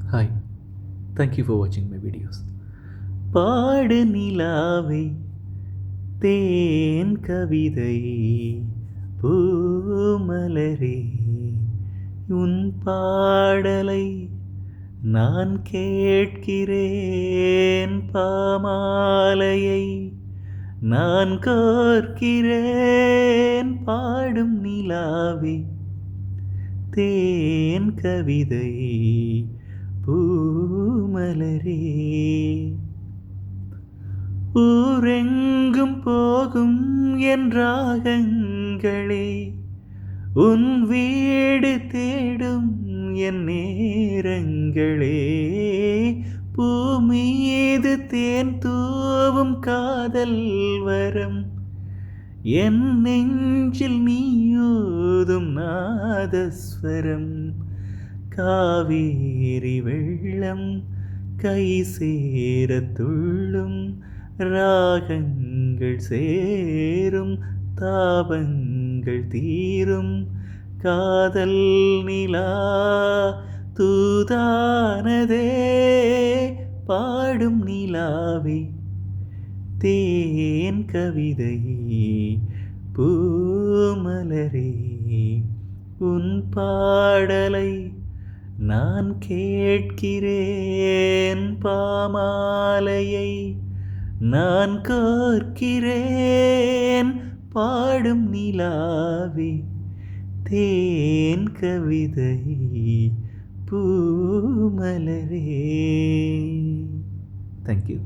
Hi, thank you for watching my videos. பாடு நிலாவை தேன் கவிதை பூமலரே உன் பாடலை நான் கேட்கிறேன் பாமாலையை நான் கோர்க்கிறேன் பாடும் நிலாவே தேன் கவிதை பூமலரே ஊரெங்கும் போகும் என் ராகங்களே உன் வீடு தேடும் என் நேரங்களே பூமீது தேன் தூவும் காதல் வரம் என் நெஞ்சில் நீயோதும் நாதஸ்வரம் காவேரி வெள்ளம் கை சேர துள்ளும் ராகங்கள் சேரும் தாபங்கள் தீரும் காதல் நிலா தூதானதே பாடும் நிலாவே தேன் கவிதை பூமலரே உன் பாடலை நான் கேட்கிறேன் பாமாலையை நான் கோர்க்கிறேன் பாடும் நிலாவே தேன் கவிதை பூமலரே. Thank you.